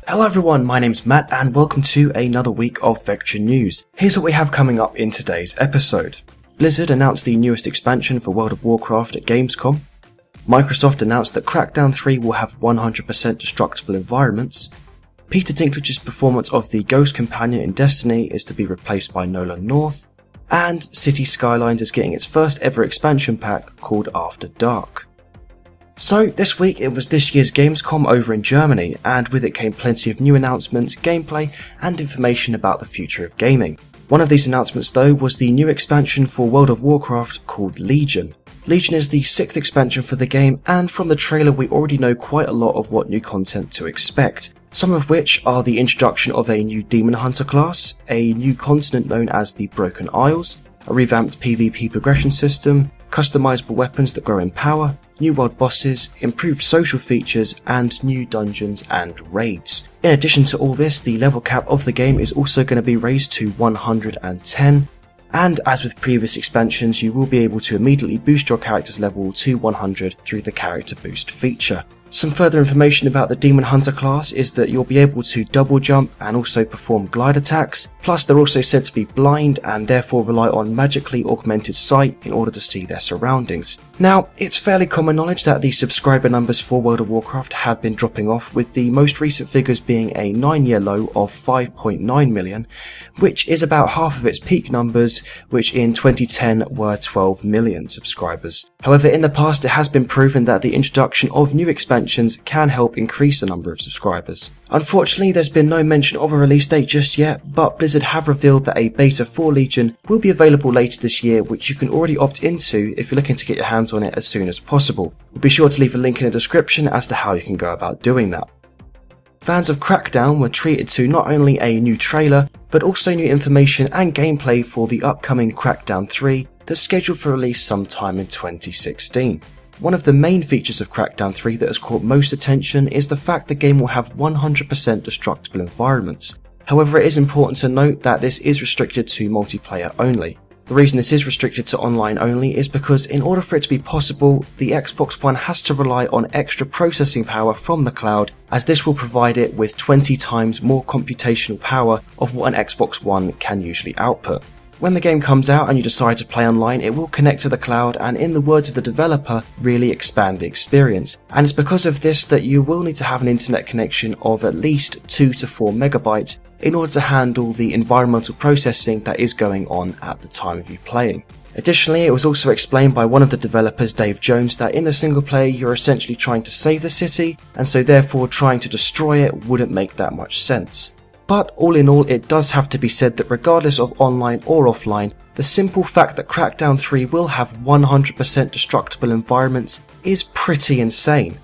Hello everyone, my name's Matt and welcome to another week of Vectra news. Here's what we have coming up in today's episode. Blizzard announced the newest expansion for World of Warcraft at Gamescom. Microsoft announced that Crackdown III will have 100% destructible environments. Peter Dinklage's performance of the Ghost Companion in Destiny is to be replaced by Nolan North. And City Skylines is getting its first ever expansion pack called After Dark. So this week it was this year's Gamescom over in Germany, and with it came plenty of new announcements, gameplay and information about the future of gaming. One of these announcements though was the new expansion for World of Warcraft called Legion. Legion is the 6th expansion for the game, and from the trailer we already know quite a lot of what new content to expect. Some of which are the introduction of a new Demon Hunter class, a new continent known as the Broken Isles, a revamped PvP progression system, customizable weapons that grow in power, new world bosses, improved social features, and new dungeons and raids. In addition to all this, the level cap of the game is also going to be raised to 110, and as with previous expansions, you will be able to immediately boost your character's level to 100 through the character boost feature. Some further information about the Demon Hunter class is that you'll be able to double jump and also perform glide attacks, plus they're also said to be blind and therefore rely on magically augmented sight in order to see their surroundings. Now, it's fairly common knowledge that the subscriber numbers for World of Warcraft have been dropping off, with the most recent figures being a 9-year low of 5.9 million, which is about half of its peak numbers, which in 2010 were 12 million subscribers. However, in the past it has been proven that the introduction of new expansions can help increase the number of subscribers. Unfortunately, there's been no mention of a release date just yet, but Blizzard have revealed that a beta for Legion will be available later this year, which you can already opt into if you're looking to get your hands on it as soon as possible. We'll be sure to leave a link in the description as to how you can go about doing that. Fans of Crackdown were treated to not only a new trailer, but also new information and gameplay for the upcoming Crackdown 3 that's scheduled for release sometime in 2016. One of the main features of Crackdown 3 that has caught most attention is the fact the game will have 100% destructible environments. However, it is important to note that this is restricted to multiplayer only. The reason this is restricted to online only is because in order for it to be possible, the Xbox One has to rely on extra processing power from the cloud, as this will provide it with 20 times more computational power of what an Xbox One can usually output. When the game comes out and you decide to play online, it will connect to the cloud and, in the words of the developer, really expand the experience. And it's because of this that you will need to have an internet connection of at least 2 to 4 megabytes in order to handle the environmental processing that is going on at the time of you playing. Additionally, it was also explained by one of the developers, Dave Jones, that in the single player you're essentially trying to save the city, and so therefore trying to destroy it wouldn't make that much sense. But all in all, it does have to be said that regardless of online or offline, the simple fact that Crackdown 3 will have 100% destructible environments is pretty insane.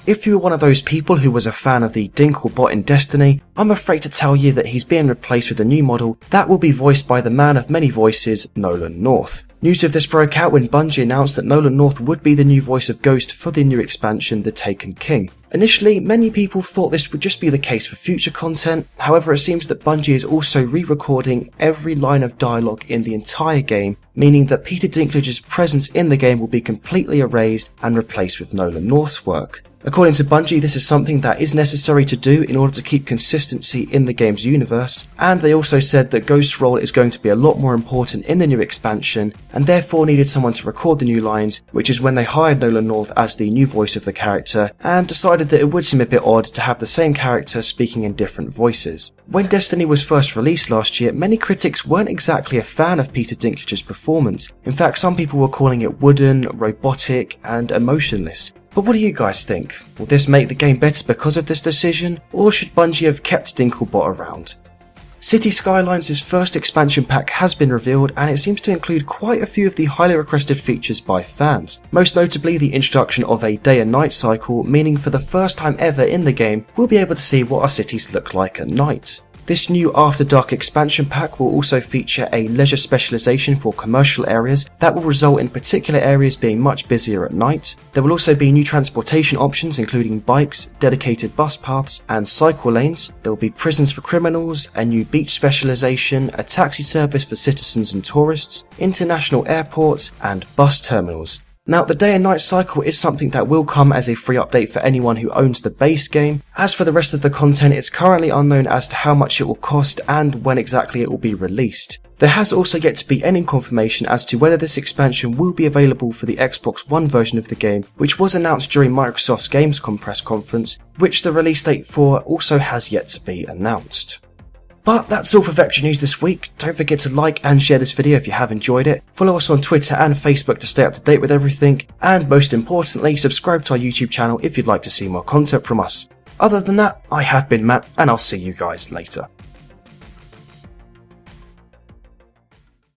If you were one of those people who was a fan of the Dinkle bot in Destiny, I'm afraid to tell you that he's being replaced with a new model that will be voiced by the man of many voices, Nolan North. News of this broke out when Bungie announced that Nolan North would be the new voice of Ghost for the new expansion, The Taken King. Initially, many people thought this would just be the case for future content. However, it seems that Bungie is also re-recording every line of dialogue in the entire game, meaning that Peter Dinklage's presence in the game will be completely erased and replaced with Nolan North's work. According to Bungie, this is something that is necessary to do in order to keep consistency in the game's universe, and they also said that Ghost's role is going to be a lot more important in the new expansion, and therefore needed someone to record the new lines, which is when they hired Nolan North as the new voice of the character, and decided that it would seem a bit odd to have the same character speaking in different voices. When Destiny was first released last year, many critics weren't exactly a fan of Peter Dinklage's performance. In fact, some people were calling it wooden, robotic, and emotionless. But what do you guys think? Will this make the game better because of this decision, or should Bungie have kept Dinklebot around? City Skylines' first expansion pack has been revealed, and it seems to include quite a few of the highly requested features by fans. Most notably the introduction of a day and night cycle, meaning for the first time ever in the game, we'll be able to see what our cities look like at night. This new After Dark expansion pack will also feature a leisure specialization for commercial areas that will result in particular areas being much busier at night. There will also be new transportation options including bikes, dedicated bus paths and cycle lanes. There will be prisons for criminals, a new beach specialization, a taxi service for citizens and tourists, international airports and bus terminals. Now, the day and night cycle is something that will come as a free update for anyone who owns the base game. As for the rest of the content, it's currently unknown as to how much it will cost and when exactly it will be released. There has also yet to be any confirmation as to whether this expansion will be available for the Xbox One version of the game, which was announced during Microsoft's Gamescom press conference, which the release date for also has yet to be announced. But that's all for Vectra News this week. Don't forget to like and share this video if you have enjoyed it. Follow us on Twitter and Facebook to stay up to date with everything. And most importantly, subscribe to our YouTube channel if you'd like to see more content from us. Other than that, I have been Matt, and I'll see you guys later.